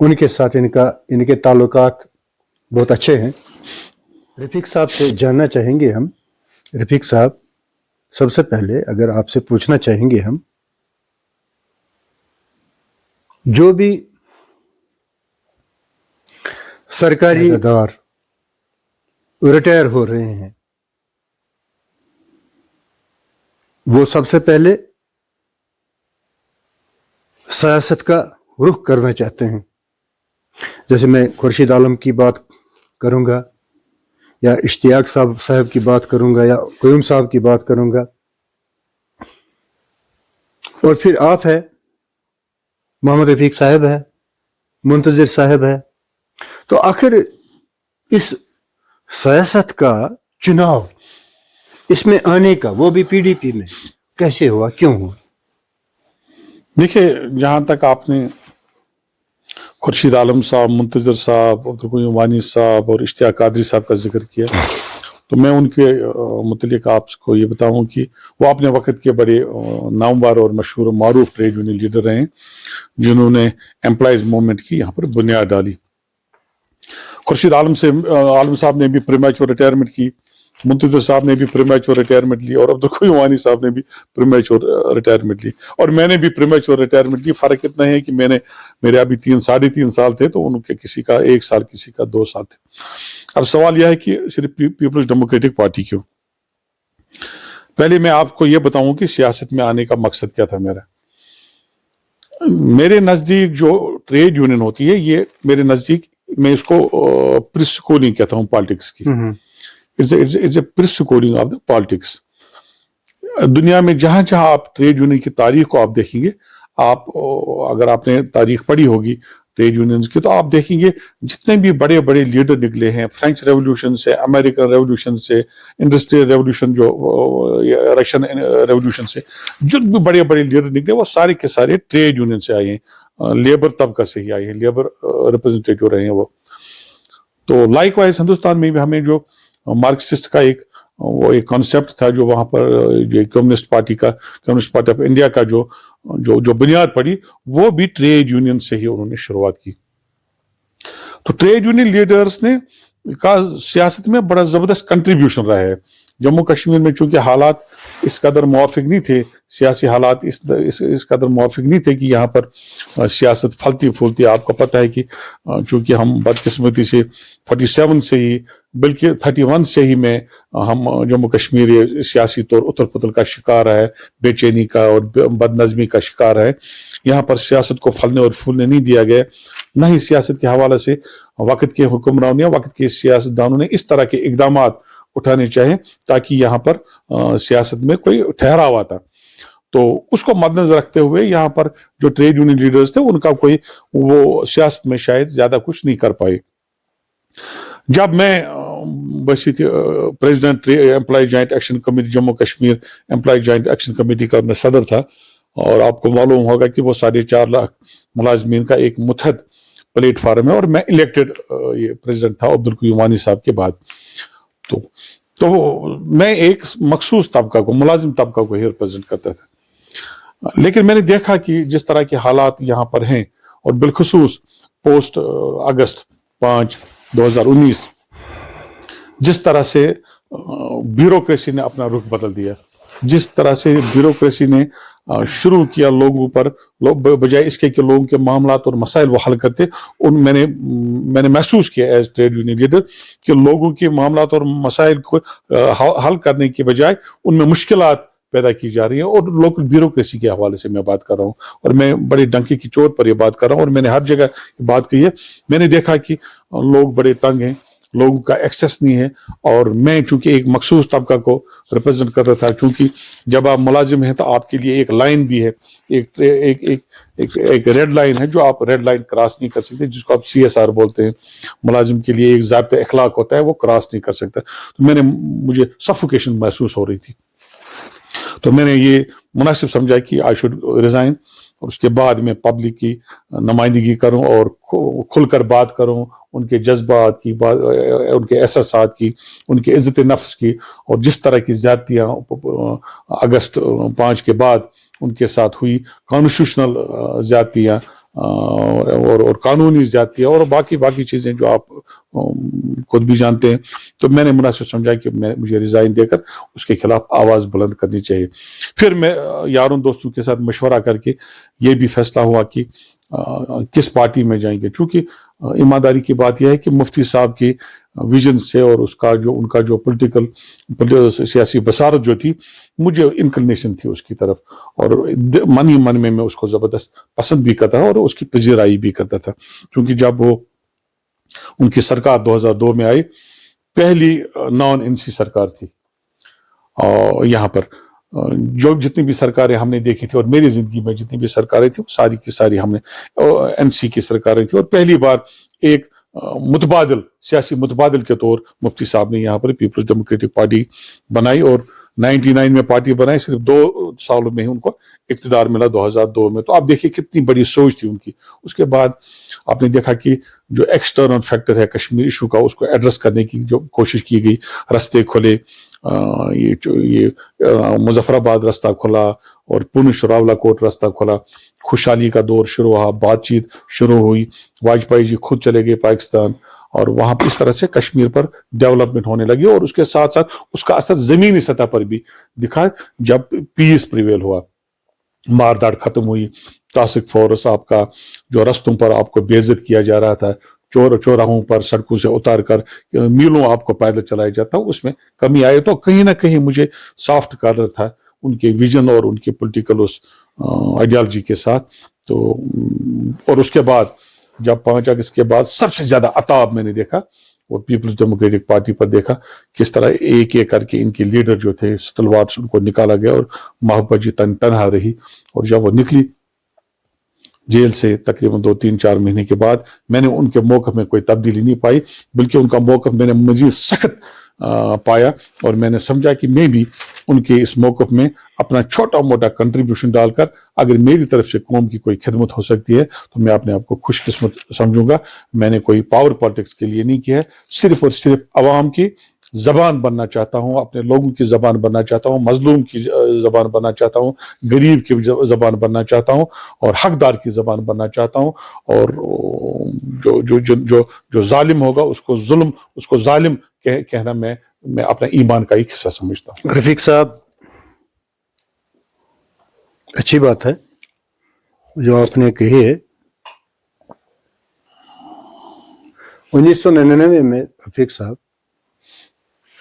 ان کے ساتھ ان کے تعلقات بہت اچھے ہیں. رفیق صاحب سے جاننا چاہیں گے ہم. رفیق صاحب، سب سے پہلے اگر آپ سے پوچھنا چاہیں گے ہم، جو بھی سرکاری ادار ریٹائر ہو رہے ہیں وہ سب سے پہلے سیاست کا رخ کرنا چاہتے ہیں. جیسے میں خورشید عالم کی بات کروں گا، یا اشتیاق صاحب کی بات کروں گا، یا قیوم صاحب کی بات کروں گا، اور پھر آپ ہے، محمد رفیق صاحب ہے، منتظر صاحب ہے. تو آخر اس سیاست کا چناؤ اس میں آنے کا، وہ بھی پی ڈی پی میں، کیسے ہوا، کیوں ہوا؟ دیکھیے، جہاں تک آپ نے خورشید عالم صاحب، منتظر صاحب، عبدالقیوم وانی صاحب اور اشتیاق قادری صاحب کا ذکر کیا، تو میں ان کے متعلق آپ کو یہ بتاؤں کہ وہ اپنے وقت کے بڑے نامور اور مشہور و معروف ٹریڈ یونین لیڈر رہے ہیں، جنہوں نے امپلائیز موومنٹ کی یہاں پر بنیاد ڈالی. خورشید عالم صاحب نے بھی پریمیچور ریٹائرمنٹ کی، منتظر صاحب نے بھی پریمیچور ریٹائرمنٹ لی، اور عبدالقیوم وانی صاحب نے بھی پریمیچور ریٹائرمنٹ لی، اور میں نے بھی پریمیچور ریٹائرمنٹ لی. فرق اتنا ہے کہ میرے ابھی 3.5 سال تھے، تو ان کے کسی کا 1 سال، کسی کا 2 سال تھے. اب سوال یہ ہے کہ صرف پیپلز ڈیموکریٹک پارٹی کیوں؟ پہلے میں آپ کو یہ بتاؤں کہ سیاست میں آنے کا مقصد کیا تھا میرا. میرے نزدیک جو ٹریڈ یونین ہوتی ہے، یہ میرے نزدیک، میں اس کو پری اسکولنگ کہتا ہوں پالیٹکس کی. It's a pre schooling of the politics. دنیا میں جہاں جہاں آپ ٹریڈ یونین کی تاریخ کو آپ دیکھیں گے، اگر آپ نے تاریخ پڑھی ہوگی ٹریڈ یونینز کی، تو آپ دیکھیں گے جتنے بھی بڑے بڑے لیڈر نکلے ہیں، فرینچ ریولوشن سے، امریکن ریولوشن سے، انڈسٹریل ریولوشن، جو رشین ریولوشن سے، جو بھی بڑے بڑے لیڈر نکلے، وہ سارے کے سارے ٹریڈ یونین سے آئے ہیں، لیبر طبقہ سے ہی آئے ہیں، لیبر ریپرزنٹیٹیو رہے ہیں وہ. تو لائک وائز ہندوستان میں بھی ہمیں جو مارکسسٹ کا ایک کانسیپٹ تھا، جو وہاں پر جو کمیونسٹ پارٹی آف انڈیا کا جو بنیاد پڑی، وہ بھی ٹریڈ یونین سے ہی انہوں نے شروعات کی. تو ٹریڈ یونین لیڈرز نے کا سیاست میں بڑا زبردست کنٹریبیوشن رہا ہے. جموں کشمیر میں چونکہ حالات اس قدر موافق نہیں تھے، سیاسی حالات اس قدر موافق نہیں تھے کہ یہاں پر سیاست پھلتی پھولتی. آپ کو پتہ ہے کہ چونکہ ہم بدقسمتی سے 47 سے ہی، بلکہ 31 سے ہی میں ہم جموں کشمیر سیاسی طور اتر پتل کا شکار ہے، بے چینی کا اور بد نظمی کا شکار ہے. یہاں پر سیاست کو پھلنے اور پھولنے نہیں دیا گیا. نہ ہی سیاست کے حوالے سے وقت کے حکمرانوں یا وقت کے سیاستدانوں نے اس طرح کے اقدامات اٹھانے چاہیں تاکہ یہاں پر سیاست میں کوئی ٹھہراو آتا. تو اس کو مد نظر رکھتے ہوئے یہاں پر جو ٹریڈ یونین لیڈرز تھے، ان کا کوئی وہ سیاست میں شاید زیادہ کچھ نہیں کر پائے. جب میں president employee joint action committee Jammu Kashmir employee joint action committee کا میں صدر تھا، اور آپ کو معلوم ہوگا کہ وہ 4.5 لاکھ ملازمین کا ایک متحد پلیٹ فارم ہے، اور میں الیکٹڈ یہ پریزیڈنٹ تھا عبدالقیوم وانی صاحب کے بعد. تو میں ایک مخصوص طبقہ کو، ملازم طبقہ کو ہی ریپرزینٹ کرتا تھا. لیکن میں نے دیکھا کہ جس طرح کے حالات یہاں پر ہیں، اور بالخصوص پوسٹ اگست 5 2019، جس طرح سے بیوروکریسی نے اپنا رخ بدل دیا، جس طرح سے بیوروکریسی نے شروع کیا لوگوں پر، بجائے اس کے کہ لوگوں کے معاملات اور مسائل وہ حل کرتے، میں نے محسوس کیا ایز ٹریڈ یونین لیڈر کہ لوگوں کے معاملات اور مسائل کو حل کرنے کے بجائے ان میں مشکلات پیدا کی جا رہی ہیں. اور لوکل بیوروکریسی کے حوالے سے میں بات کر رہا ہوں، اور میں بڑے ڈنکے کی چوٹ پر یہ بات کر رہا ہوں، اور میں نے ہر جگہ بات کی ہے. میں نے دیکھا کہ لوگ بڑے تنگ ہیں، لوگوں کا ایکسیس نہیں ہے. اور میں چونکہ ایک مخصوص طبقہ کو ریپرزینٹ کر رہا تھا، چونکہ جب آپ ملازم ہیں تو آپ کے لیے ایک لائن بھی ہے، ایک ریڈ لائن ہے جو آپ ریڈ لائن کراس نہیں کر سکتے، جس کو آپ CSR بولتے ہیں. ملازم کے لیے ایک ضابطہ اخلاق ہوتا ہے، وہ کراس نہیں کر سکتا. تو مجھے سفوکیشن محسوس ہو رہی تھی. تو میں نے یہ مناسب سمجھا کہ آئی شوڈ ریزائن، اور اس کے بعد میں پبلک کی نمائندگی کروں اور کھل کر بات کروں، ان کے جذبات کی بات، ان کے احساسات کی، ان کے عزت نفس کی، اور جس طرح کی زیادتیاں اگست 5 کے بعد ان کے ساتھ ہوئی، کانسٹیٹیوشنل زیادتیاں، اور قانونی زیادتی اور باقی چیزیں جو آپ خود بھی جانتے ہیں. تو میں نے مناسب سمجھا کہ مجھے ریزائن دے کر اس کے خلاف آواز بلند کرنی چاہیے. پھر میں یاروں دوستوں کے ساتھ مشورہ کر کے یہ بھی فیصلہ ہوا کہ کس پارٹی میں جائیں گے. چونکہ ایمانداری کی بات یہ ہے کہ مفتی صاحب کی ویژن سے اور ان کا جو پولیٹیکل سیاسی بصارت جو تھی, مجھے انکلینیشن تھی اس کی طرف, اور من ہی من میں اس کو زبردست پسند بھی کرتا اور اس کی پذیرائی بھی کرتا تھا. کیونکہ جب وہ ان کی سرکار 2002 میں آئی, پہلی نان این سی سرکار تھی, اور یہاں پر جو جتنی بھی سرکاریں ہم نے دیکھی تھی, اور میری زندگی میں جتنی بھی سرکاریں تھیں ساری کی ساری ہم نے این سی کی سرکاریں تھیں, اور پہلی بار ایک سیاسی متبادل کے طور مفتی صاحب نے یہاں پر پیپلز ڈیموکریٹک پارٹی بنائی, اور 99 میں پارٹی بنائی, صرف 2 سالوں میں ہی ان کو اقتدار ملا 2002 میں. تو آپ دیکھیے کتنی بڑی سوچ تھی ان کی. اس کے بعد آپ نے دیکھا کہ جو ایکسٹرنل فیکٹر ہے کشمیر ایشو کا, اس کو ایڈریس کرنے کی جو کوشش کی گئی, رستے کھلے, یہ مظفر آباد رستہ کھلا اور پونچھ راولا کوٹ رستہ کھلا, خوشحالی کا دور شروع ہوا, بات چیت شروع ہوئی, واجپئی جی خود چلے گئے پاکستان, اور وہاں اس طرح سے کشمیر پر ڈیولپمنٹ ہونے لگی. اور اس کے ساتھ ساتھ اس کا اثر زمینی سطح پر بھی دکھا جب پیس پریویل ہوا, مارداڑ ختم ہوئی, ٹاسک فورس آپ کا جو رستوں پر آپ کو بے عزت کیا جا رہا تھا, چوراہوں پر سڑکوں سے اتار کر میلوں آپ کو پیدل چلایا جاتا, اس میں کمی آئی. تو کہیں نہ کہیں مجھے سافٹ کارنر تھا ان کے ویژن اور ان کے پولیٹیکل اس آئیڈیالوجی کے ساتھ. تو اور اس کے بعد جب 5 اگست کے بعد سب سے زیادہ عطاب میں نے دیکھا اور پیپلز ڈیموکریٹک پارٹی پر دیکھا کس طرح ایک ایک کر کے ان کے لیڈر جو تھے سٹلوارٹس ان کو نکالا گیا, اور محبوبہ جی تنہا رہی. اور جب وہ نکلی جیل سے تقریباً 2-3-4 مہینے کے بعد, میں نے ان کے موقف میں کوئی تبدیلی نہیں پائی, بلکہ ان کا موقف میں نے مزید سخت پایا, اور میں نے سمجھا کہ میں بھی ان کے اس موقف میں اپنا چھوٹا موٹا کنٹریبیوشن ڈال کر اگر میری طرف سے قوم کی کوئی خدمت ہو سکتی ہے تو میں اپنے آپ کو خوش قسمت سمجھوں گا. میں نے کوئی پاور پالیٹکس کے لیے نہیں کیا ہے, صرف اور صرف عوام کی زبان بننا چاہتا ہوں, اپنے لوگوں کی زبان بننا چاہتا ہوں, مظلوم کی زبان بننا چاہتا ہوں, غریب کی زبان بننا چاہتا ہوں, اور حقدار کی زبان بننا چاہتا ہوں. اور جو ظالم ہوگا اس کو ظالم کہنا میں اپنا ایمان کا ایک حصہ سمجھتا ہوں. رفیق صاحب, اچھی بات ہے جو آپ نے کہی ہے. 1999 میں رفیق صاحب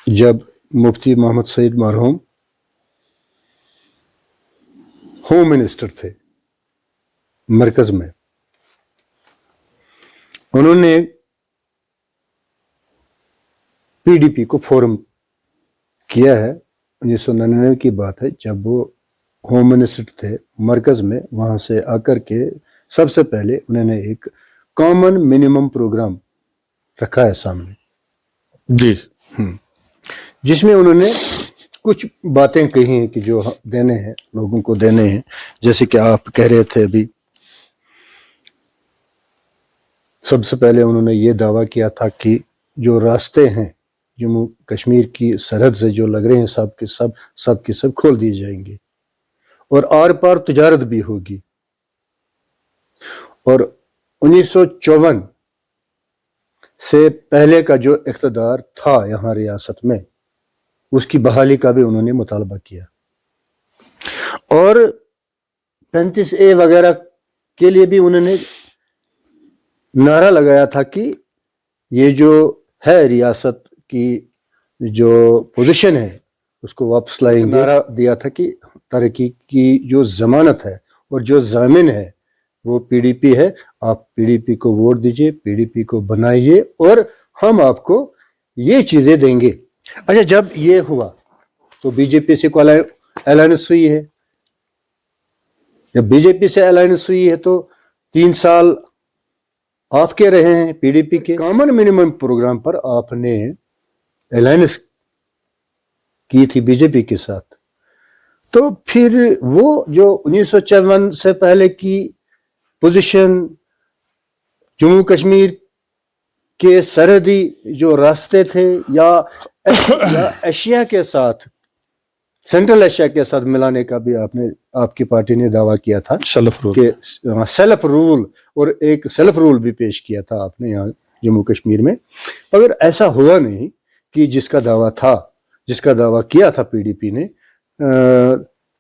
جب مفتی محمد سعید مرحوم ہوم منسٹر تھے مرکز میں, انہوں نے پی ڈی پی کو فورم کیا ہے. 1999 کی بات ہے جب وہ ہوم منسٹر تھے مرکز میں, وہاں سے آ کر کے سب سے پہلے انہوں نے ایک کامن منیمم پروگرام رکھا ہے سامنے جی, جس میں انہوں نے کچھ باتیں کہی ہیں کہ جو دینے ہیں لوگوں کو دینے ہیں. جیسے کہ آپ کہہ رہے تھے ابھی, سب سے پہلے انہوں نے یہ دعویٰ کیا تھا کہ جو راستے ہیں جموں کشمیر کی سرحد سے جو لگ رہے ہیں سب کے سب کھول دیے جائیں گے, اور آر پار تجارت بھی ہوگی. اور 1954 سے پہلے کا جو اقتدار تھا یہاں ریاست میں, اس کی بحالی کا بھی انہوں نے مطالبہ کیا. اور 35A وغیرہ کے لیے بھی انہوں نے نعرہ لگایا تھا کہ یہ جو ہے ریاست کی جو پوزیشن ہے اس کو واپس لائیں گے. نعرہ دیا تھا کہ ترقی کی جو ضمانت ہے اور جو ضامن ہے وہ پی ڈی پی ہے, آپ پی ڈی پی کو ووٹ دیجئے, پی ڈی پی کو بنائیے, اور ہم آپ کو یہ چیزیں دیں گے. اچھا, جب یہ ہوا تو بی جے پی سے کو الائنس ہوئی ہے. جب بی جے پی سے الائنس ہوئی ہے تو 3 سال آپ کے رہے ہیں پی ڈی پی کے. کامن منیمم پروگرام پر آپ نے الائنس کی تھی بی جے پی کے ساتھ, تو پھر وہ جو 1954 سے پہلے کی پوزیشن جموں کشمیر کے سرحدی جو راستے تھے یا ایشیا کے ساتھ, سینٹرل ایشیا کے ساتھ ملانے کا بھی آپ نے آپ کی پارٹی نے دعویٰ کیا تھا سیلف رول کہ سیلف رول، اور ایک سیلف رول بھی پیش کیا تھا آپ نے یہاں جموں کشمیر میں، مگر ایسا ہوا نہیں کہ جس کا دعویٰ کیا تھا پی ڈی پی نے.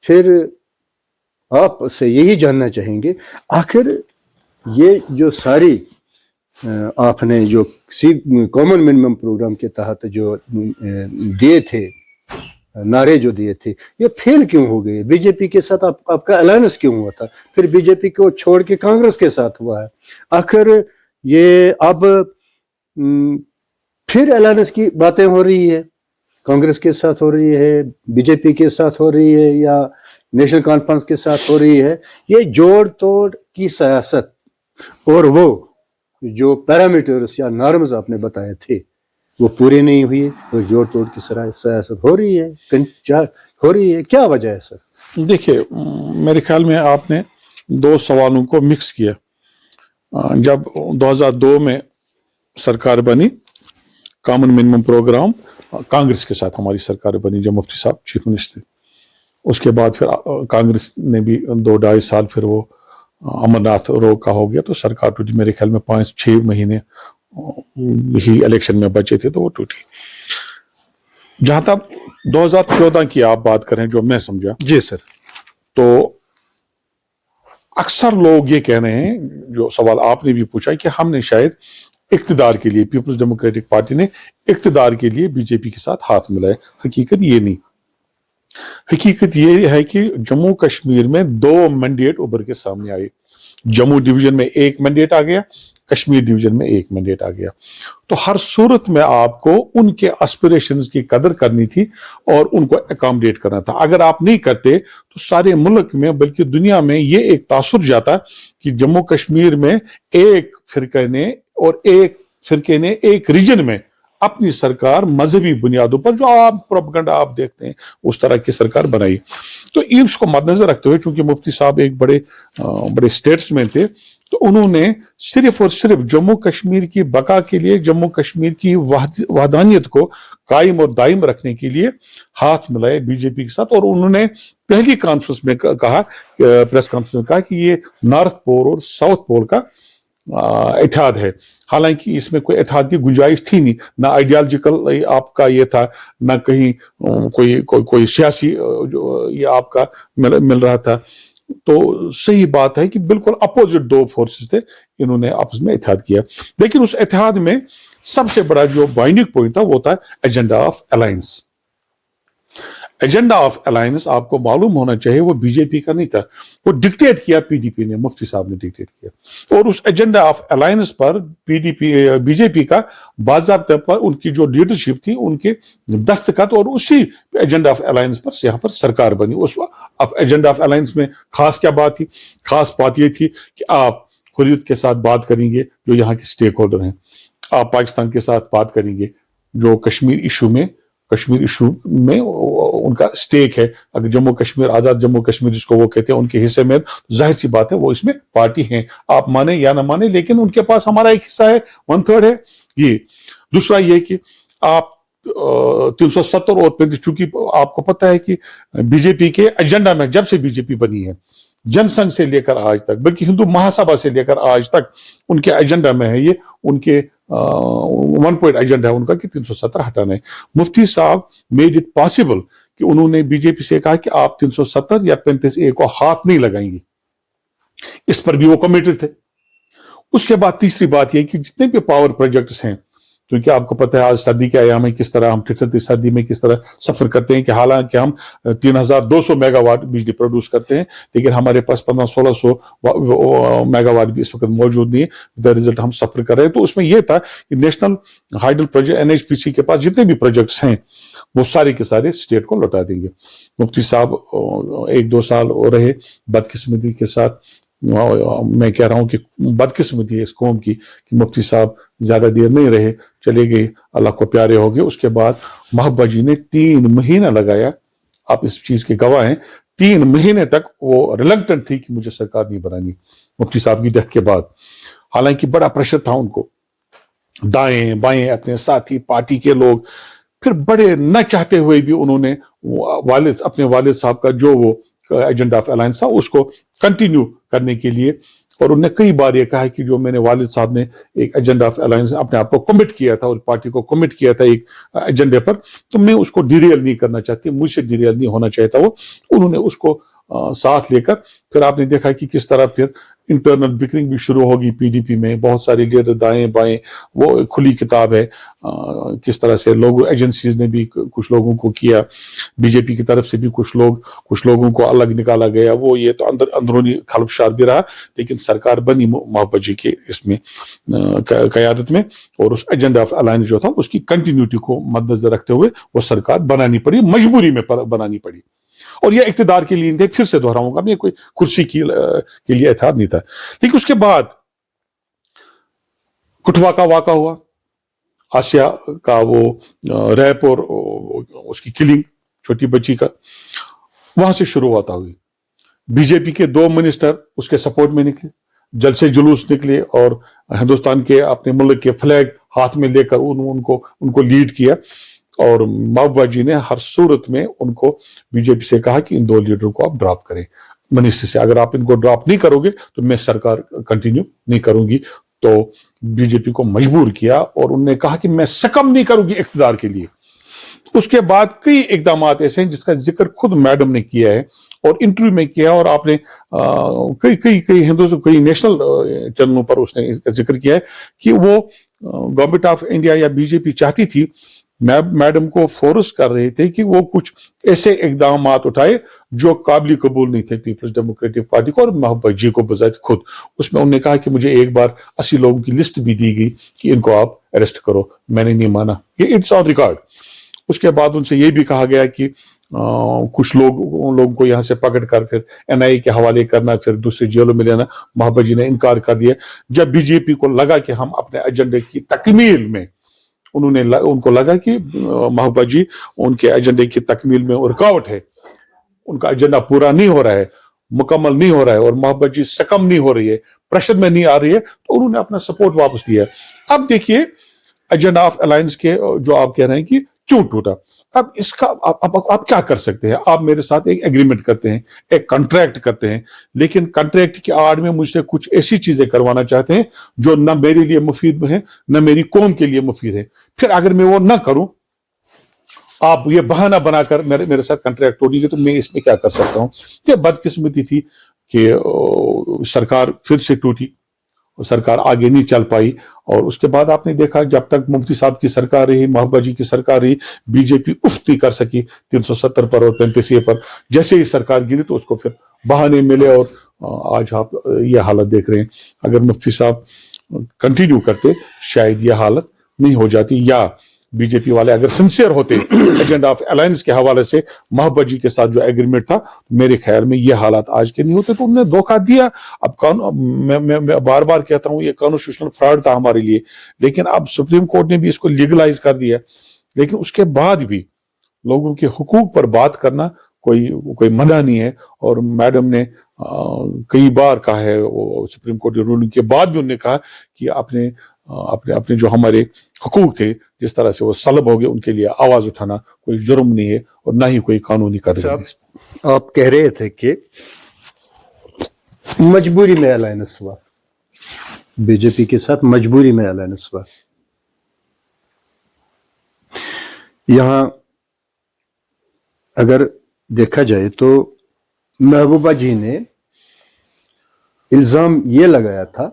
پھر آپ سے یہی جاننا چاہیں گے آخر یہ جو ساری آپ نے جو کامن منیمم پروگرام کے تحت جو دیے تھے، نعرے جو دیے تھے، یہ فیل کیوں ہو گئے؟ بی جے پی کے ساتھ آپ کا الائنس کیوں ہوا تھا، پھر بی جے پی کو چھوڑ کے کانگریس کے ساتھ ہوا ہے، آخر یہ اب پھر الائنس کی باتیں ہو رہی ہے، کانگریس کے ساتھ ہو رہی ہے، بی جے پی کے ساتھ ہو رہی ہے، یا نیشنل کانفرنس کے ساتھ ہو رہی ہے. یہ جوڑ توڑ کی سیاست اور وہ جو پیرامیٹرز یا نارمز آپ نے بتائے تھے وہ پورے نہیں ہوئے، اور جوڑ توڑ کی سیاست ہو رہی ہے. کیا وجہ ہے سر؟ دیکھیے، میرے خیال میں آپ نے دو سوالوں کو مکس کیا. جب 2002 میں سرکار بنی، کامن منیمم پروگرام کانگریس کے ساتھ ہماری سرکار بنی جب مفتی صاحب چیف منسٹر. اس کے بعد پھر کانگریس نے بھی 2-2.5 سال پھر وہ امرناتھ رو کا ہو گیا، تو سرکار ٹوٹی. میرے خیال میں 5-6 مہینے ہی الیکشن میں بچے تھے تو وہ ٹوٹی. جہاں تک 2014 کی آپ بات کریں جو میں سمجھا، جی سر، تو اکثر لوگ یہ کہہ رہے ہیں، جو سوال آپ نے بھی پوچھا، کہ ہم نے شاید اقتدار کے لیے، پیپلز ڈیموکریٹک پارٹی نے اقتدار کے لیے بی جے پی کے ساتھ ہاتھ ملائے. حقیقت یہ نہیں. حقیقت یہ ہے کہ جموں کشمیر میں 2 مینڈیٹ ابھر کے سامنے آئے. جموں ڈویژن میں 1 مینڈیٹ آ گیا، کشمیر ڈویژن میں 1 مینڈیٹ آ گیا. تو ہر صورت میں آپ کو ان کے اسپریشنز کی قدر کرنی تھی اور ان کو اکاموڈیٹ کرنا تھا. اگر آپ نہیں کرتے تو سارے ملک میں بلکہ دنیا میں یہ ایک تاثر جاتا کہ جموں کشمیر میں ایک فرقے نے ایک ریجن میں اپنی سرکار مذہبی بنیادوں پر، جو آپ پروپیگنڈا آپ دیکھتے ہیں، اس طرح کی سرکار بنائی. تو اس کو مد نظر رکھتے ہوئے، چونکہ مفتی صاحب ایک بڑے اسٹیٹس مین تھے، تو انہوں نے صرف اور صرف جموں کشمیر کی بقا کے لیے، جموں کشمیر کی وحدانیت کو قائم اور دائم رکھنے کے لیے ہاتھ ملائے بی جے پی کے ساتھ. اور انہوں نے پہلی کانفرنس میں کہا، پریس کانفرنس میں کہا کہ یہ نارتھ پول اور ساؤتھ پول کا اتحاد ہے. حالانکہ اس میں کوئی اتحاد کی گنجائش تھی نہیں، نہ آئیڈیالوجیکل آپ کا یہ تھا، نہ کہیں کوئی سیاسی یہ آپ کا مل رہا تھا. تو صحیح بات ہے کہ بالکل اپوزٹ 2 فورسز تھے، انہوں نے آپس میں اتحاد کیا. لیکن اس اتحاد میں سب سے بڑا جو بائنڈنگ پوائنٹ تھا وہ تھا agenda of alliance. Agenda of alliance آپ کو معلوم ہونا چاہیے وہ بی جے پی کا نہیں تھا، وہ ڈکٹیٹ کیا پی ڈی پی نے، مفتی صاحب نے ڈکٹیٹ کیا. اور اس ایجنڈا آف الائنس پر بی جے پی کا باضابطہ پر ان کی جو لیڈرشپ تھی، ان کے دستخط، اور اسی ایجنڈا آف الائنس پر یہاں پر سرکار بنی. اس ایجنڈا آف الائنس میں خاص کیا بات تھی؟ خاص بات یہ تھی کہ آپ حریت کے ساتھ بات کریں گے جو یہاں کے سٹیک ہولڈر ہیں، آپ پاکستان کے ساتھ بات کریں گے جو کشمیر ایشو میں ان کا سٹیک ہے. اگر جموں کشمیر، آزاد جموں کشمیر جس کو وہ کہتے ہیں، ان کے حصے میں، ظاہر سی بات ہے وہ اس میں پارٹی ہیں، آپ مانیں یا نہ مانیں، لیکن ان کے پاس ہمارا ایک حصہ ہے، 1/3 ہے. یہ دوسرا یہ کہ آپ 370 اور 35، چونکہ آپ کو پتہ ہے کہ بی جے پی کے ایجنڈا میں، جب سے بی جے پی بنی ہے، جن سنگھ سے لے کر آج تک، بلکہ ہندو مہاسبھا سے لے کر آج تک، ان کے ایجنڈا میں ہے یہ، ان کے 1 پوائنٹ ایجنڈا ہے ان کا کہ 370 ہٹانا ہے. مفتی صاحب میڈ اٹ پاسبل کہ انہوں نے بی جے پی سے کہا کہ آپ 370 یا 35A کو ہاتھ نہیں لگائیں گے. اس پر بھی وہ کمیٹڈ تھے. اس کے بعد تیسری بات یہ کہ جتنے بھی پاور پروجیکٹس ہیں، کیونکہ آپ کو پتہ ہے آج سردی کے ایام میں کس طرح ہم ٹھٹھتی سردی میں کس طرح سفر کرتے ہیں، کہ حالانکہ ہم 3200 میگا واٹ بجلی پروڈیوس کرتے ہیں، لیکن ہمارے پاس 1500-1600 میگا واٹ بھی اس وقت موجود نہیں ہے. دا رزلٹ ہم سفر کر رہے ہیں. تو اس میں یہ تھا کہ نیشنل ہائیڈل پروجیکٹ NHPC کے پاس جتنے بھی پروجیکٹس ہیں وہ سارے کے سارے اسٹیٹ کو لوٹا دیں گے. مفتی صاحب 1-2 سال رہے، بدقسمتی کے ساتھ میں کہہ رہا ہوں کہ بدقسمتی ہے اس قوم کی کہ مفتی صاحب زیادہ دیر نہیں رہے، چلے گئے، اللہ کو پیارے ہو گئے. اس کے بعد محبوبہ جی نے 3 مہینہ لگایا، آپ اس چیز کے گواہ ہیں، 3 مہینے تک وہ ریلکٹنٹ تھی کہ مجھے سرکار نہیں بنانی مفتی صاحب کی ڈیتھ کے بعد. حالانکہ بڑا پریشر تھا ان کو، دائیں بائیں اپنے ساتھی پارٹی کے لوگ، پھر بڑے نہ چاہتے ہوئے بھی انہوں نے اپنے والد صاحب کا جو وہ ایجنڈا آف الائنس تھا اس کو کنٹینیو کرنے کے لیے. اور انہوں نے کئی بار یہ کہا کہ جو میں نے والد صاحب نے ایک ایجنڈا آف الائنس اپنے آپ کو کمٹ کیا تھا اور پارٹی کو کمٹ کیا تھا ایک ایجنڈے پر, تو میں اس کو ڈیریل نہیں کرنا چاہتی, مجھ سے ڈیریل نہیں ہونا چاہتا وہ. انہوں نے اس کو ساتھ لے کر پھر آپ نے دیکھا کہ کس طرح پھر انٹرنل بکرنگ بھی شروع ہوگی پی ڈی پی میں. بہت سارے لیڈر دائیں بائیں, وہ کھلی کتاب ہے کس طرح سے لوگ ایجنسیز نے بھی کچھ لوگوں کو کیا, بی جے پی کی طرف سے بھی کچھ لوگوں کو الگ نکالا گیا. وہ یہ تو اندرونی خلفشار بھی رہا, لیکن سرکار بنی محبت جی کے اس میں قیادت میں, اور اس ایجنڈا آف الائنس جو تھا اس کی کنٹینیوٹی کو مد نظر رکھتے ہوئے وہ سرکار بنانی پڑی, مجبوری میں بنانی پڑی. اور یہ اقتدار کے لیے پھر سے دہراؤں گا, میں کوئی کرسی کے لیے احتیاط نہیں تھا. لیکن اس کے بعد کٹھوا کا واقعہ ہوا, آسیہ کا وہ ریپ اور اس کی کلنگ چھوٹی بچی کا, وہاں سے شروعات ہوئی. بی جے پی کے 2 منسٹر اس کے سپورٹ میں نکلے, جلسے جلوس نکلے اور ہندوستان کے اپنے ملک کے فلیگ ہاتھ میں لے کر ان کو لیڈ کیا. اور محبوبہ جی نے ہر صورت میں ان کو بی جے پی سے کہا کہ ان 2 لیڈروں کو آپ ڈراپ کریں منسٹر سے, اگر آپ ان کو ڈراپ نہیں کرو گے تو میں سرکار کنٹینیو نہیں کروں گی. تو بی جے پی کو مجبور کیا اور انہوں نے کہا کہ میں سکم نہیں کروں گی اقتدار کے لیے. اس کے بعد کئی اقدامات ایسے ہیں جس کا ذکر خود میڈم نے کیا ہے اور انٹرویو میں کیا, اور آپ نے کئی نیشنل چینلوں پر اس نے اس کا ذکر کیا ہے کہ وہ گورنمنٹ آف انڈیا یا بی جے پی چاہتی تھی, میڈم کو فورس کر رہے تھے کہ وہ کچھ ایسے اقدامات اٹھائے جو قابل قبول نہیں تھے پیپلز ڈیموکریٹک پارٹی کو اور محبوبہ جی کو بذات خود. اس میں انہوں نے کہا کہ مجھے ایک بار 80 لوگوں کی لسٹ بھی دی گئی کہ ان کو آپ اریسٹ کرو, میں نے نہیں مانا, یہ اٹس آن ریکارڈ. اس کے بعد ان سے یہ بھی کہا گیا کہ کچھ لوگوں کو یہاں سے پکڑ کر پھر این آئی اے کے حوالے کرنا, پھر دوسری جیلوں میں لینا. محبوبہ جی نے انکار کر دیا. جب بی جے پی کو لگا کہ ہم اپنے ایجنڈے کی تکمیل میں, ان کو لگا کہ محبوبہ جی ان کے ایجنڈے کی تکمیل میں رکاوٹ ہے, ان کا ایجنڈا پورا نہیں ہو رہا ہے, مکمل نہیں ہو رہا ہے, اور محبوبہ جی سکم نہیں ہو رہی ہے, پریشر میں نہیں آ رہی ہے, تو انہوں نے اپنا سپورٹ واپس لیا. اب دیکھیے ایجنڈا آف الائنس کے جو آپ کہہ رہے ہیں کہ کیوں ٹوٹا, اب اس کا آپ کیا کر سکتے ہیں؟ آپ میرے ساتھ ایک ایگریمنٹ کرتے ہیں, ایک کنٹریکٹ کرتے ہیں, لیکن کنٹریکٹ کی آڑ میں مجھ سے کچھ ایسی چیزیں کروانا چاہتے ہیں جو نہ میرے لیے مفید ہے نہ میری قوم کے لیے مفید ہے. پھر اگر میں وہ نہ کروں, آپ یہ بہانہ بنا کر میرے ساتھ کنٹریکٹ توڑیں گے, تو میں اس میں کیا کر سکتا ہوں؟ یہ بدقسمتی تھی کہ سرکار پھر سے ٹوٹی, سرکار آگے نہیں چل پائی. اور اس کے بعد آپ نے دیکھا جب تک مفتی صاحب کی سرکار رہی, محبوبہ جی کی سرکار رہی, بی جے پی افت نہیں کر سکی 370 پر اور 35 پر. جیسے ہی سرکار گری تو اس کو پھر بہانے ملے, اور آج آپ یہ حالت دیکھ رہے ہیں. اگر مفتی صاحب کنٹینیو کرتے شاید یہ حالت نہیں ہو جاتی, یا بی جے پی والے اگر سنسیئر ہوتے ایجنڈا آف الائنس کے حوالے سے محبوبہ جی کے ساتھ جو ایگریمنٹ تھا, میرے خیال میں یہ حالات آج کے نہیں ہوتے. تو انہوں نے دھوکہ دیا. اب میں بار بار کہتا ہوں یہ کانسٹیٹیوشنل فراڈ تھا ہمارے لیے, لیکن اب سپریم کورٹ نے بھی اس کو لیگلائز کر دیا. لیکن اس کے بعد بھی لوگوں کے حقوق پر بات کرنا کوئی منع نہیں ہے. اور میڈم نے کئی بار کہا ہے, سپریم کورٹ کی رولنگ کے بعد بھی انہوں نے کہا کہ اپنے جو ہمارے حقوق تھے جس طرح سے وہ سلب ہو گئے, ان کے لیے آواز اٹھانا کوئی جرم نہیں ہے اور نہ ہی کوئی قانونی قدر ہے. آپ کہہ رہے تھے کہ مجبوری میں الائنس ہوا, بی جے پی کے ساتھ مجبوری میں الائنس ہوا. یہاں اگر دیکھا جائے تو محبوبہ جی نے الزام یہ لگایا تھا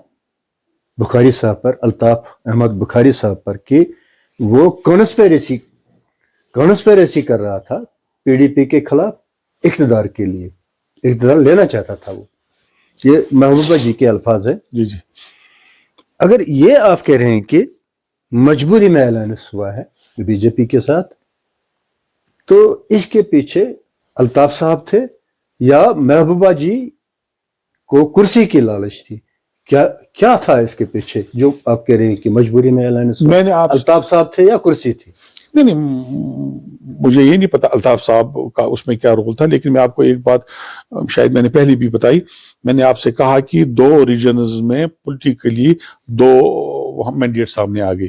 بخاری صاحب پر, الطاف احمد بخاری صاحب پر, کہ وہ کانسپیریسی کر رہا تھا پی ڈی پی کے خلاف اقتدار کے لیے, اقتدار لینا چاہتا تھا وہ. یہ محبوبہ جی کے الفاظ ہیں. جی جی. اگر یہ آپ کہہ رہے ہیں کہ مجبوری میں الائنس ہوا ہے بی جے پی کے ساتھ, تو اس کے پیچھے الطاف صاحب تھے یا محبوبہ جی کو کرسی کی لالچ تھی؟ کیا تھا اس کے پیچھے جو آپ کہہ رہے ہیں کہ مجبوری میں الائنس ہوا؟ الطاف صاحب تھے یا کرسی تھی؟ نہیں, مجھے یہ نہیں پتا الطاف صاحب کا اس میں کیا رول تھا, لیکن میں آپ کو ایک بات شاید میں نے پہلے بھی بتائی. میں نے آپ سے کہا کہ 2 ریجنز میں پولیٹیکلی 2 مینڈیٹ سامنے آ گئی.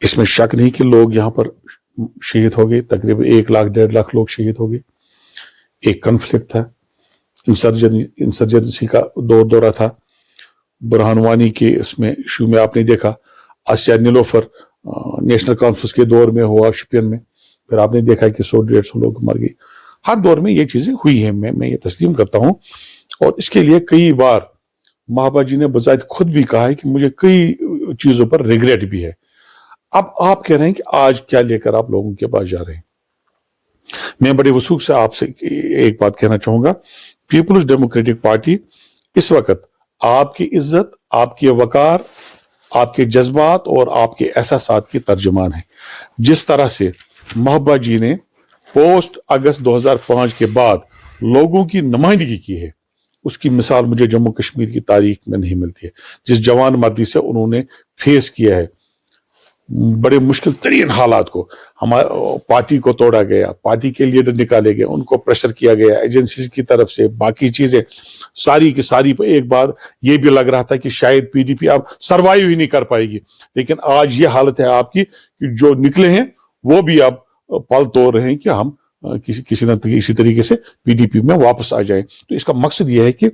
اس میں شک نہیں کہ لوگ یہاں پر شہید ہو گئے، تقریباً 1 لاکھ 1.5 لاکھ لوگ شہید ہو گئے. ایک کنفلکٹ تھا، انسرجنسی کا دورہ تھا. برہان وانی کے اس میں ایشو میں آپ نے دیکھا، آسیہ نیلوفر نیشنل کانفرنس کے دور میں ہوا شپین میں، پھر آپ نے دیکھا کہ 100-150 لوگ مر گئے. ہر دور میں یہ چیزیں ہوئی ہیں، میں یہ تسلیم کرتا ہوں. اور اس کے لیے کئی بار محبوبہ جی نے بذات خود بھی کہا ہے کہ مجھے کئی چیزوں پر ریگریٹ بھی ہے. اب آپ کہہ رہے ہیں کہ آج کیا لے کر آپ لوگوں کے پاس جا رہے ہیں. میں بڑے وثوق سے آپ سے ایک بات کہنا چاہوں گا. پیپلز ڈیموکریٹک پارٹی اس وقت آپ کی عزت، آپ کی وقار، آپ کے جذبات اور آپ کے احساسات کی ترجمان ہے. جس طرح سے محبوبہ جی نے پوسٹ اگست 2005 کے بعد لوگوں کی نمائندگی کی ہے، اس کی مثال مجھے جموں کشمیر کی تاریخ میں نہیں ملتی ہے. جس جوان مردی سے انہوں نے فیس کیا ہے بڑے مشکل ترین حالات کو، ہمارے پارٹی کو توڑا گیا، پارٹی کے لیڈر نکالے گئے، ان کو پریشر کیا گیا ایجنسیز کی طرف سے، باقی چیزیں ساری کی ساری. ایک بار یہ بھی لگ رہا تھا کہ شاید پی ڈی پی اب سروائیو ہی نہیں کر پائے گی، لیکن آج یہ حالت ہے آپ کی کہ جو نکلے ہیں وہ بھی اب پل توڑ رہے ہیں کہ ہم کسی نہ کسی طریقے سے پی ڈی پی میں واپس آ جائیں. تو اس کا مقصد یہ ہے کہ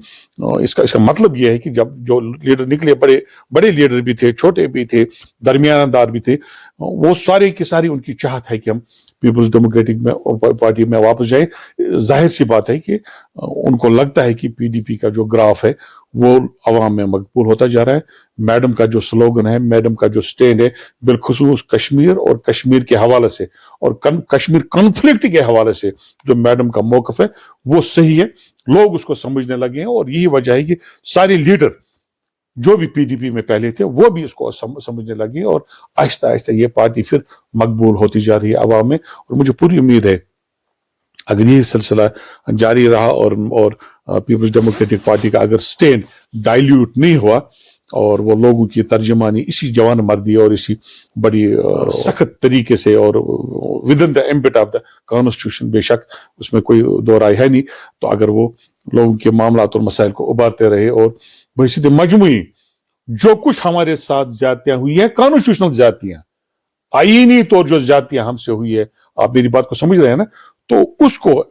اس کا مطلب یہ ہے کہ جب جو لیڈر نکلے، بڑے لیڈر بھی تھے، چھوٹے بھی تھے، درمیانہ دار بھی تھے، وہ سارے کی ساری ان کی چاہت ہے کہ ہم پیپلز ڈیموکریٹک پارٹی میں واپس جائیں. ظاہر سی بات ہے کہ ان کو لگتا ہے کہ پی ڈی پی کا جو گراف ہے وہ عوام میں مقبول ہوتا جا رہا ہے. میڈم کا جو سلوگن ہے، میڈم کا جو سٹینڈ ہے، بالخصوص کشمیر اور کشمیر کے حوالے سے اور کشمیر کنفلکٹ کے حوالے سے جو میڈم کا موقف ہے وہ صحیح ہے. لوگ اس کو سمجھنے لگے ہیں اور یہی وجہ ہے کہ سارے لیڈر جو بھی پی ڈی پی میں پہلے تھے وہ بھی اس کو سمجھنے لگے اور آہستہ آہستہ یہ پارٹی پھر مقبول ہوتی جا رہی ہے عوام میں. اور مجھے پوری امید ہے اگر یہ سلسلہ جاری رہا اور پیپلز ڈیموکریٹک پارٹی کا اگر سٹینڈ ڈائلیوٹ نہیں ہوا اور وہ لوگوں کی ترجمانی اسی جوان مردی اور اسی بڑی سخت طریقے سے اور ودن the ambit of the constitution, بے شک اس میں کوئی دو رائے ہے نہیں، تو اگر وہ لوگوں کے معاملات اور مسائل کو ابھارتے رہے اور بحیثیت مجموعی جو کچھ ہمارے ساتھ زیادتیاں ہوئی ہیں، کانسٹیٹیوشنل زیادتیاں، آئینی طور جو زیادتیاں ہم سے ہوئی ہے، آپ میری بات کو سمجھ رہے ہیں نا، تو اس کو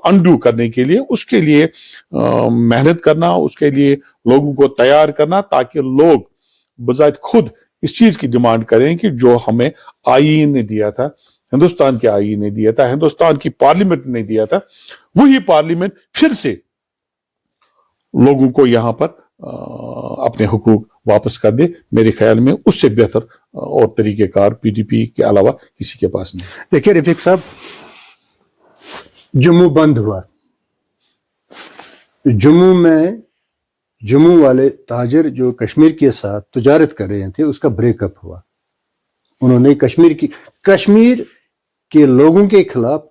انڈو کرنے کے لیے، اس کے لیے محنت کرنا، اس کے لیے لوگوں کو تیار کرنا تاکہ لوگ بذات خود اس چیز کی ڈیمانڈ کریں کہ جو ہمیں آئین نے دیا تھا، ہندوستان کے آئین نے دیا تھا، ہندوستان کی پارلیمنٹ نے دیا تھا، وہی پارلیمنٹ پھر سے لوگوں کو یہاں پر اپنے حقوق واپس کر دے. میرے خیال میں اس سے بہتر اور طریقہ کار پی ڈی پی کے علاوہ کسی کے پاس نہیں. دیکھیے رفیق صاحب، جموں بند ہوا، جموں میں جموں والے تاجر جو کشمیر کے ساتھ تجارت کر رہے تھے اس کا بریک اپ ہوا. انہوں نے کشمیر کے لوگوں کے خلاف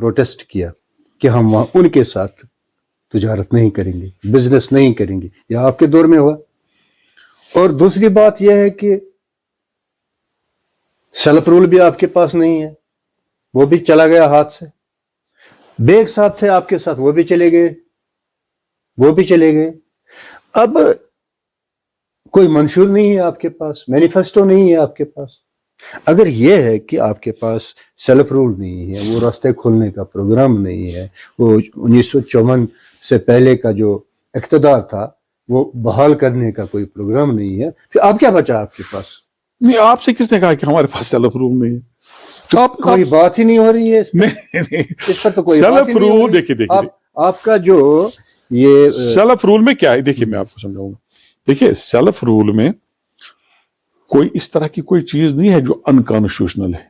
پروٹیسٹ کیا کہ ہم وہاں ان کے ساتھ تجارت نہیں کریں گے، بزنس نہیں کریں گے. یہ آپ کے دور میں ہوا. اور دوسری بات یہ ہے کہ سیلف رول بھی آپ کے پاس نہیں ہے، وہ بھی چلا گیا ہاتھ سے. بیگ ساتھ تھے آپ کے ساتھ، وہ بھی چلے گئے. اب کوئی منشور نہیں ہے آپ کے پاس، مینیفیسٹو نہیں ہے آپ کے پاس. اگر یہ ہے کہ آپ کے پاس سیلف رول نہیں ہے، وہ راستے کھولنے کا پروگرام نہیں ہے، وہ 1954 سے پہلے کا جو اقتدار تھا وہ بحال کرنے کا کوئی پروگرام نہیں ہے، پھر آپ کیا بچا آپ کے پاس؟ نہیں، آپ سے کس نے کہا کہ ہمارے پاس سیلف رول نہیں ہے؟ کوئی بات ہی نہیں ہو رہی ہے اس پر تو کوئی سیلف رول. دیکھیے آپ کا جو یہ سیلف رول میں کیا ہے، دیکھیے میں آپ کو سمجھاؤں گا. دیکھیے سیلف رول میں کوئی اس طرح کی کوئی چیز نہیں ہے جو انکانسٹیٹیوشنل ہے،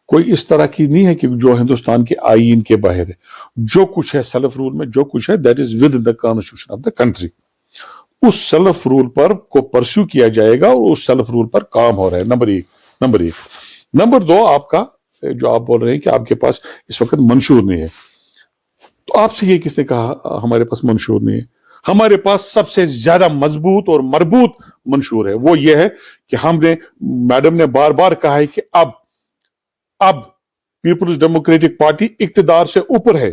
کوئی اس طرح کی نہیں ہے کہ جو ہندوستان کے آئین کے باہر ہے. جو کچھ ہے سیلف رول میں، جو کچھ ہے that is within the constitution of the country. اس سیلف رول پر کو پرسیو کیا جائے گا اور اس سیلف رول پر کام ہو رہا ہے. نمبر ایک. نمبر دو، آپ کا جو آپ بول رہے ہیں کہ آپ کے پاس اس وقت منشور نہیں ہے، تو آپ سے یہ کس نے کہا ہمارے پاس منشور نہیں ہے؟ ہمارے پاس سب سے زیادہ مضبوط اور مربوط منشور ہے. وہ یہ ہے کہ ہم نے، میڈم نے بار بار کہا ہے کہ اب پیپلز ڈیموکریٹک پارٹی اقتدار سے اوپر ہے.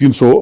300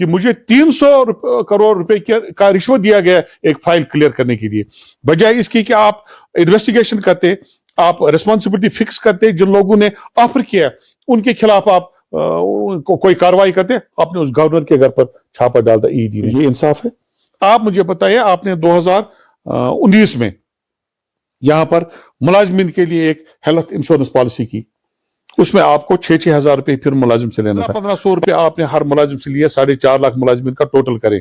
کہ مجھے 300 کروڑ روپے کا رشوت دیا گیا ایک فائل کلیئر کرنے کے لیے، بجائے اس کی کہ آپ انویسٹیگیشن کرتے، آپ ریسپانسبلٹی فکس کرتے، جن لوگوں نے آفر کیا ان کے خلاف آپ کوئی کاروائی کرتے، آپ نے اس گورنر کے گھر پر چھاپا ڈالتا ای ڈی نے۔ یہ انصاف ہے؟ آپ مجھے بتائیے، آپ نے 2019 میں یہاں پر ملازمین کے لیے ایک ہیلتھ انشورنس پالیسی کی، اس میں آپ کو 6,000 روپے پھر ملازم سے لینا تھا، 1,500 روپے آپ نے ہر ملازم سے لیا، 4.5 لاکھ ملازمین کا ٹوٹل کرے۔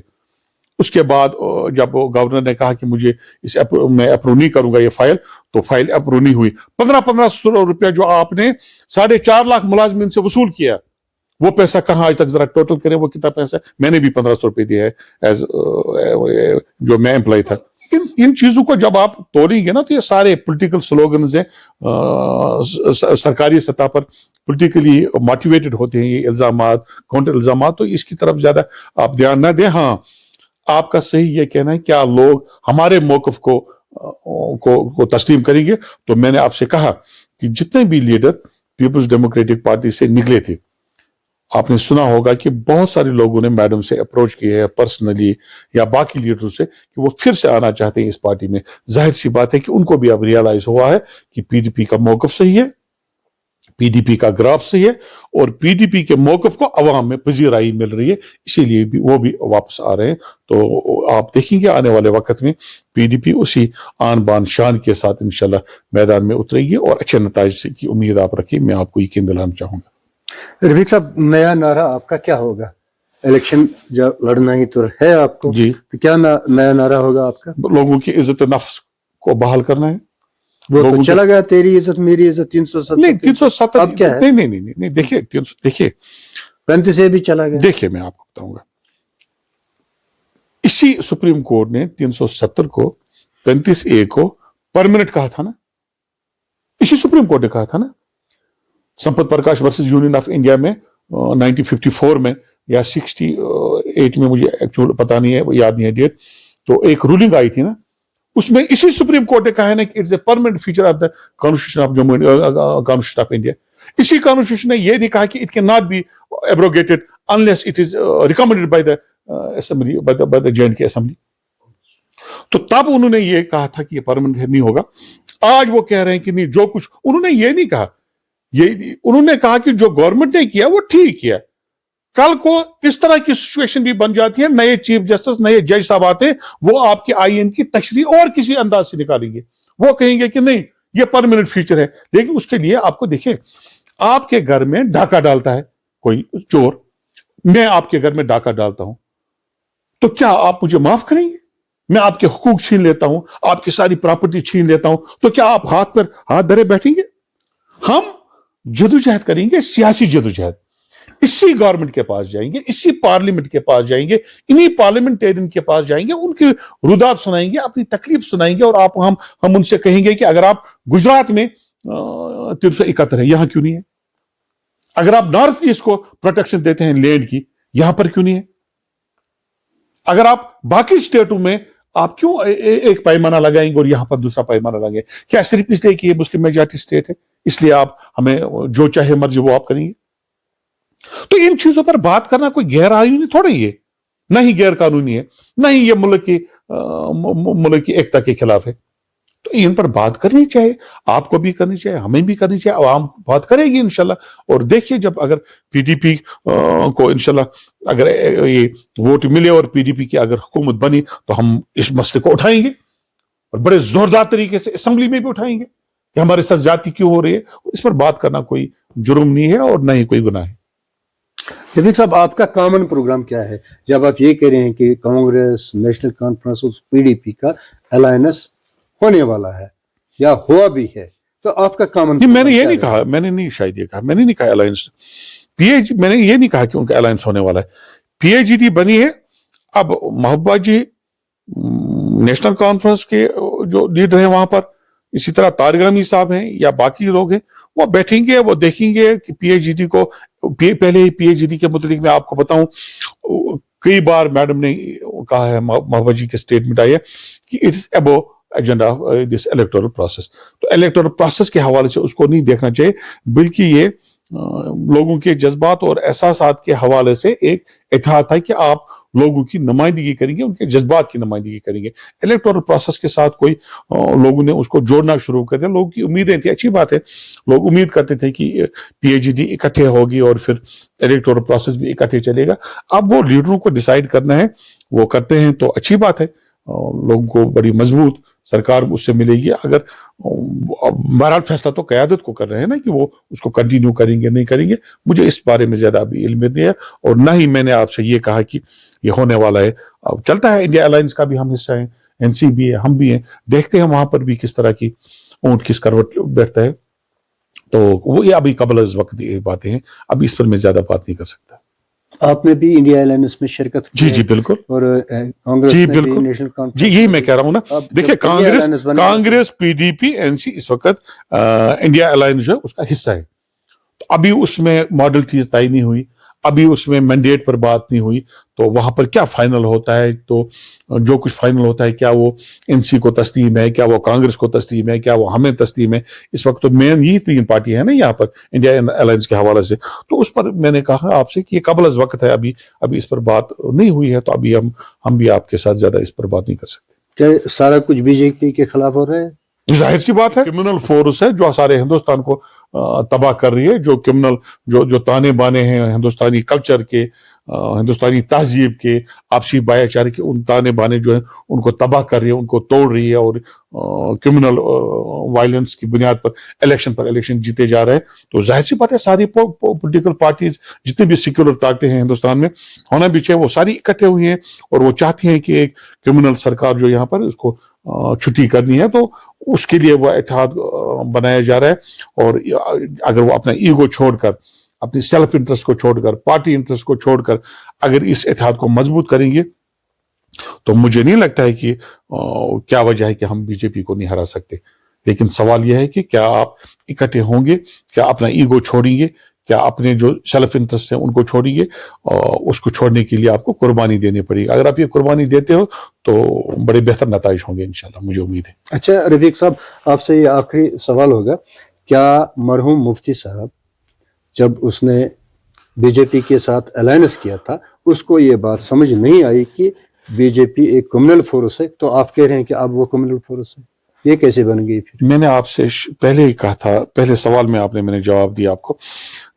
اس کے بعد جب گورنر نے کہا کہ مجھے میں اپروو نہیں کروں گا یہ فائل، تو فائل اپروو نہیں ہوئی۔ 1500 روپے جو آپ نے 4.5 لاکھ ملازمین سے وصول کیا، وہ پیسہ کہاں آج تک؟ ذرا ٹوٹل کریں وہ کتنا پیسہ ہے۔ میں نے بھی 1500 روپے دیا ہے جو میں امپلائی تھا۔ ان چیزوں کو جب آپ تولیں گے نا، تو یہ سارے پولیٹیکل سلوگنز ہیں، سرکاری سطح پر پولیٹیکلی موٹیویٹڈ ہوتے ہیں یہ الزامات، کاؤنٹر الزامات، تو اس کی طرف زیادہ آپ دھیان نہ دیں۔ ہاں، آپ کا صحیح یہ کہنا ہے کیا لوگ ہمارے موقف کو تسلیم کریں گے؟ تو میں نے آپ سے کہا کہ جتنے بھی لیڈر پیپلز ڈیموکریٹک پارٹی سے نکلے تھے، آپ نے سنا ہوگا کہ بہت سارے لوگوں نے میڈم سے اپروچ کیا ہے پرسنلی یا باقی لیڈروں سے کہ وہ پھر سے آنا چاہتے ہیں اس پارٹی میں۔ ظاہر سی بات ہے کہ ان کو بھی اب ریئلائز ہوا ہے کہ پی ڈی پی کا موقف صحیح ہے، پی ڈی پی کا گراف صحیح ہے، اور پی ڈی پی کے موقف کو عوام میں پذیرائی مل رہی ہے، اسی لیے بھی وہ بھی واپس آ رہے ہیں۔ تو آپ دیکھیں گے آنے والے وقت میں پی ڈی پی اسی آن بان شان کے ساتھ انشاءاللہ میدان میں اترے گی، اور اچھے نتائج کی امید آپ رکھیں۔ میں آپ کو یقین دلانا چاہوں گا۔ رفیق صاحب، نیا نعرہ آپ کا کیا ہوگا؟ الیکشن جب لڑنا ہی تو ہے آپ کو، جی، تو کیا نیا نعرہ ہوگا آپ کا؟ لوگوں کی عزت نفس کو بحال کرنا ہے۔ وہ تو چلا گیا، تیری عزت میری عزت، 370 نہیں، 370 اب کیا ہے؟ نہیں، دیکھیے 35 سے بھی چلا گیا۔ دیکھیے میں آپ کو بتاؤں گا، اسی سپریم کورٹ نے 370 کو 35A کو پرماننٹ کہا تھا نا، اسی سپریم کورٹ نے کہا تھا نا۔ Sampat Prakash versus Union of India میں 1954 میں یا 68 میں، مجھے ایکچوئل پتا نہیں ہے، یاد نہیں ہے ڈیٹ، تو ایک رولنگ آئی تھی نا، اس میں اسی سپریم کورٹ نے کہا ہے نا کہ it's a permanent feature of the constitution of Jammu constitution of India. اسی کانسٹیٹیوشن نے یہ نہیں کہا کہ it can not be abrogated unless it is recommended by the assembly, by the JNK assembly. تو تب انہوں نے یہ کہا تھا کہ یہ پرماننٹ نہیں ہوگا۔ آج وہ کہہ رہے ہیں کہ نہیں، جو کچھ انہوں نے یہ نہیں کہا، انہوں نے کہا کہ جو گورنمنٹ نے کیا وہ ٹھیک کیا۔ کل کو اس طرح کی سچویشن بھی بن جاتی ہے، نئے چیف جسٹس، نئے جج صاحب آتے ہیں، وہ آپ کے آئین کی تشریح اور کسی انداز سے نکالیں گے، وہ کہیں گے کہ نہیں یہ پرماننٹ فیچر ہے۔ لیکن اس کے لیے آپ کو دیکھیں، آپ کے گھر میں ڈاکہ ڈالتا ہے کوئی چور، میں آپ کے گھر میں ڈاکہ ڈالتا ہوں، تو کیا آپ مجھے معاف کریں گے؟ میں آپ کے حقوق چھین لیتا ہوں، آپ کی ساری پراپرٹی چھین لیتا ہوں، تو کیا آپ ہاتھ پر ہاتھ دھرے بیٹھیں گے؟ ہم جدوجہد کریں گے، سیاسی جدوجہد، اسی گورنمنٹ کے پاس جائیں گے، اسی پارلیمنٹ کے پاس جائیں گے، انہی پارلیمنٹیرین کے پاس جائیں گے، ان کی رودات سنائیں گے، اپنی تکلیف سنائیں گے، اور ہم ان سے کہیں گے کہ اگر آپ گجرات میں 371 ہے، یہاں کیوں نہیں ہے؟ اگر آپ نارتھ ایسٹ کو پروٹیکشن دیتے ہیں لینڈ کی، یہاں پر کیوں نہیں ہے؟ اگر آپ باقی اسٹیٹوں میں آپ کیوں ایک پیمانہ لگائیں گے اور یہاں پر دوسرا پیمانہ لگائیں گے؟ کیا صرف اس لیے کہ یہ مسلم میجارٹی اسٹیٹ ہے اس لیے آپ ہمیں جو چاہے مرضی وہ آپ کریں گے؟ تو ان چیزوں پر بات کرنا کوئی غیر قانونی تھوڑا ہی ہے، نہ ہی غیر قانونی ہے، نہ ہی یہ ملک کی ایکتا کے خلاف ہے۔ تو ان پر بات کرنی چاہیے، آپ کو بھی کرنی چاہیے، ہمیں بھی کرنی چاہیے، عوام بات کرے گی انشاءاللہ۔ اور دیکھیے جب اگر پی ڈی پی کو انشاءاللہ اگر یہ ووٹ ملے اور پی ڈی پی کی اگر حکومت بنی تو ہم اس مسئلے کو اٹھائیں گے، اور بڑے زوردار طریقے سے اسمبلی میں بھی اٹھائیں گے کہ ہمارے ساتھ زیادتی کیوں ہو رہی ہے۔ اس پر بات کرنا کوئی جرم نہیں ہے اور نہ ہی کوئی گناہ ہے۔ رفیق صاحب، آپ کا کامن پروگرام کیا ہے جب آپ یہ کہہ رہے ہیں کہ کانگریس، نیشنل کانفرنس اور پی ڈی پی کا الائنس ہونے والا ہے یا ہوا بھی ہے، تو آپ کا کامن نہیں، میں نے یہ نہیں کہا، میں نے نہیں شاید یہ کہا، میں نے نہیں کہا الائنس میں نے یہ نہیں کہا کہ ان کا الائنس ہونے والا ہے۔ PAGD بنی ہے، اب محبوبہ جی نیشنل کانفرنس کے جو لیڈر ہیں وہاں پر، اسی طرح طارق صاحب ہیں یا باقی لوگ ہیں، وہ بیٹھیں گے، وہ دیکھیں گے کہ PAGD کو پہلے ہی PAGD کے متعلق میں آپ کو بتاؤں، کئی بار میڈم نے کہا ہے، محبوبہ جی کے اسٹیٹمنٹ آئی ہے کہ it is above agenda this electoral process. تو الیکٹورل پروسیس کے حوالے سے اس کو نہیں دیکھنا چاہیے، بلکہ یہ لوگوں کے جذبات اور احساسات کے حوالے سے ایک اتحاد تھا کہ آپ لوگوں کی نمائندگی کریں گے، ان کے جذبات کی نمائندگی کریں گے. الیکٹورل پروسیس کے ساتھ کوئی لوگوں نے اس کو جوڑنا شروع کر دیا. لوگوں کی امیدیں تھیں، اچھی بات ہے، لوگ امید کرتے تھے کہ پی ایچ ڈی اکٹھے ہوگی اور پھر الیکٹورل پروسیس بھی اکٹھے چلے گا. اب وہ لیڈروں کو ڈیسائیڈ کرنا ہے، وہ کرتے ہیں تو اچھی بات ہے، لوگوں کو بڑی مضبوط سرکار اس سے ملے گی. اگر بہرحال فیصلہ تو قیادت کو کر رہے ہیں نا کہ وہ اس کو کنٹینیو کریں گے نہیں کریں گے. مجھے اس بارے میں زیادہ ابھی علم نہیں ہے، اور نہ ہی میں نے آپ سے یہ کہا کہ یہ ہونے والا ہے. اب چلتا ہے، انڈیا الائنس کا بھی ہم حصہ ہیں، این سی بھی ہے، ہم بھی ہیں، دیکھتے ہیں وہاں پر بھی کس طرح کی اونٹ کس کروٹ بیٹھتا ہے. تو وہ یہ ابھی قبل از وقت یہ باتیں ہیں، ابھی اس پر میں زیادہ بات نہیں کر سکتا. آپ نے بھی انڈیا الائنس میں شرکت کی جی بالکل، اور کانگریس جی نے بھی بالکل، نیشنل کانفرنس. جی یہی میں کہہ رہا ہوں نا. اب دیکھیں، جب انڈیا الائنس بنا Congress P D P N C اس وقت انڈیا الائنس جو ہے اس کا حصہ ہے. تو ابھی اس میں ماڈل چیز طے نہیں ہوئی، ابھی اس میں مینڈیٹ پر بات نہیں ہوئی. تو وہاں پر کیا فائنل ہوتا ہے، تو جو کچھ فائنل ہوتا ہے کیا وہ این سی کو تسلیم ہے، کیا وہ کانگریس کو تسلیم ہے، کیا وہ ہمیں تسلیم ہے. اس وقت تو مین یہی تین پارٹی ہے نا یہاں پر انڈیا الائنس کے حوالے سے. تو اس پر میں نے کہا آپ سے کہ یہ قبل از وقت ہے، ابھی اس پر بات نہیں ہوئی ہے. تو ابھی ہم بھی آپ کے ساتھ زیادہ اس پر بات نہیں کر سکتے. کیا سارا کچھ بی جے پی کے خلاف ہو رہا ہے؟ ظاہر سی بات ہے، کرمنل فورس ہے جو سارے ہندوستان کو تباہ کر رہی ہے. جو کرمنل جو تانے بانے ہیں ہندوستانی کلچر کے، ہندوستانی تہذیب کے، آپسی بھائی چارے کے، ان تانے بانے جو ہیں ان کو تباہ کر رہی ہے، ان کو توڑ رہی ہے، اور کرمنل وائلنس کی بنیاد پر الیکشن جیتے جا رہے ہیں. تو ظاہر سی بات ہے ساری پولیٹیکل پارٹیز جتنی بھی سیکولر طاقتیں ہیں ہندوستان میں ہونا بھی چاہیے، وہ ساری اکٹھے ہوئی ہیں اور وہ چاہتی ہیں کہ ایک کرمنل سرکار جو یہاں پر اس کو چھٹی کرنی ہے. تو اس کے لیے وہ اتحاد بنایا جا رہا ہے. اور اگر وہ اپنا ایگو چھوڑ کر، اپنی سیلف انٹرسٹ کو چھوڑ کر، پارٹی انٹرسٹ کو چھوڑ کر اگر اس اتحاد کو مضبوط کریں گے تو مجھے نہیں لگتا ہے کہ کیا وجہ ہے کہ ہم بی جے پی کو نہیں ہرا سکتے. لیکن سوال یہ ہے کہ کیا آپ اکٹھے ہوں گے، کیا اپنا ایگو چھوڑیں گے، کیا اپنے جو سیلف انٹرسٹ ہیں ان کو چھوڑیں گے. اس کو چھوڑنے کے لیے آپ کو قربانی دینی پڑے گی. اگر آپ یہ قربانی دیتے ہو تو بڑے بہتر نتائج ہوں گے انشاءاللہ، مجھے امید ہے. اچھا رفیق صاحب، آپ سے یہ آخری سوال ہوگا، کیا مرحوم مفتی صاحب جب اس نے بی جے پی کے ساتھ الائنس کیا تھا اس کو یہ بات سمجھ نہیں آئی کہ بی جے پی ایک کمیونل فورس ہے، تو آپ کہہ رہے ہیں کہ اب وہ کمیونل فورس ہے، یہ کیسے بن گئی پھر؟ میں نے آپ سے پہلے ہی کہا تھا، پہلے سوال میں میں نے جواب دیا آپ کو.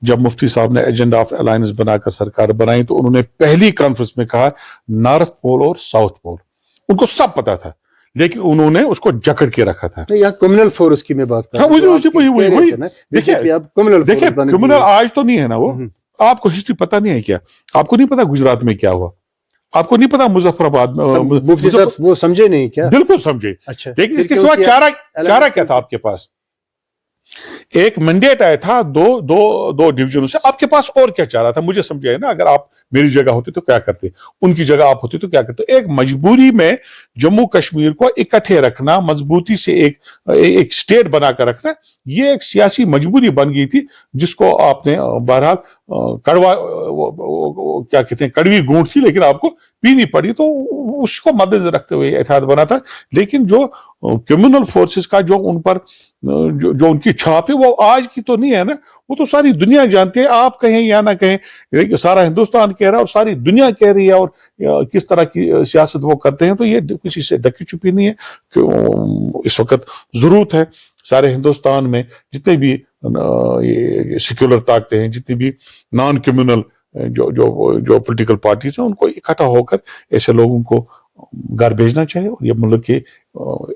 جب مفتی صاحب نے ایجنڈا آف الائنس بنا کر سرکار بنائی تو انہوں نے پہلی کانفرنس میں کہا نارتھ پول اور ساؤتھ پول. ان کو سب پتا تھا لیکن انہوں نے اس کو جکڑ کے رکھا تھا. یہاں کمیونل فورس کی میں بات کر رہا ہوں. دیکھیں کمیونل آج تو نہیں ہے نا وہ. آپ کو ہسٹری پتا نہیں ہے کیا؟ آپ کو نہیں پتا گجرات میں کیا ہوا؟ آپ کو نہیں پتا مظفر آباد مفتی صاحب وہ سمجھے نہیں کیا؟ بالکل سمجھے. اچھا، لیکن اس کے سوا چارہ کیا تھا آپ کے پاس؟ ایک مینڈیٹ آیا تھا دو ڈویژنوں سے. آپ کے پاس اور کیا چاہ رہا تھا؟ مجھے سمجھائے نا. اگر آپ میری جگہ ہوتے تو کیا کرتے، ان کی جگہ آپ ہوتے تو کیا کرتے. ایک مجبوری میں جموں کشمیر کو اکٹھے رکھنا، مضبوطی سے ایک سٹیٹ بنا کر رکھنا، یہ ایک سیاسی مجبوری بن گئی تھی جس کو آپ نے بہرحال کیا کہتے ہیں کڑوی گونٹ تھی لیکن آپ کو پینی پڑی. تو اس کو مد نظر رکھتے ہوئے اتحاد بنا تھا. لیکن جو کمیونل فورسز کا جو ان پر جو ان کی چھاپ ہے وہ آج کی تو نہیں ہے نا، وہ تو ساری دنیا جانتی ہے. آپ کہیں یا نہ کہیں، سارا ہندوستان کہہ رہا ہے اور ساری دنیا کہہ رہی ہے. اور کس طرح کی سیاست وہ کرتے ہیں، تو یہ کسی سے ڈکی چھپی نہیں ہے کہ اس وقت ضرورت ہے سارے ہندوستان میں جتنے بھی سیکولر طاقتیں ہیں، جتنی بھی نان کمیونل جو پولیٹیکل پارٹیز ہیں، ان کو اکٹھا ہو کر ایسے لوگوں کو گھر بھیجنا چاہیے. اور یہ ملک کی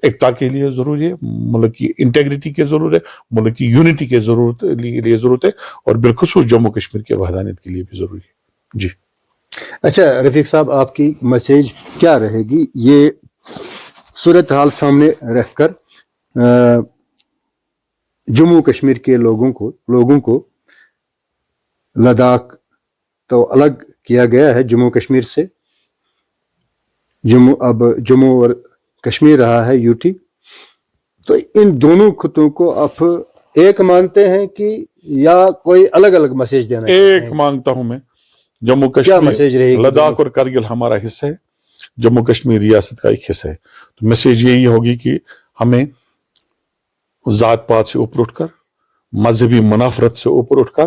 ایکتا کے لیے ضروری ہے، ملک کی انٹیگریٹی کے ضرورت ہے، ملک کی یونٹی کے لیے ضرورت ہے، اور بالخصوص جموں کشمیر کے وحدانیت کے لیے بھی ضروری ہے. جی اچھا رفیق صاحب، آپ کی میسیج کیا رہے گی یہ صورتحال سامنے رکھ کر جموں کشمیر کے لوگوں کو لداخ تو الگ کیا گیا ہے جموں کشمیر سے، اب جموں اور کشمیر رہا ہے یو ٹی، تو ان دونوں خطوں کو آپ ایک مانتے ہیں کہ یا کوئی الگ الگ میسیج دینا؟ ایک مانگتا ہوں میں. جموں کشمیر، لداخ اور کرگل ہمارا حصہ ہے، جموں کشمیر ریاست کا ایک حصہ ہے. تو میسیج یہی ہوگی کہ ہمیں ذات پات سے اوپر اٹھ کر، مذہبی منافرت سے اوپر اٹھ کر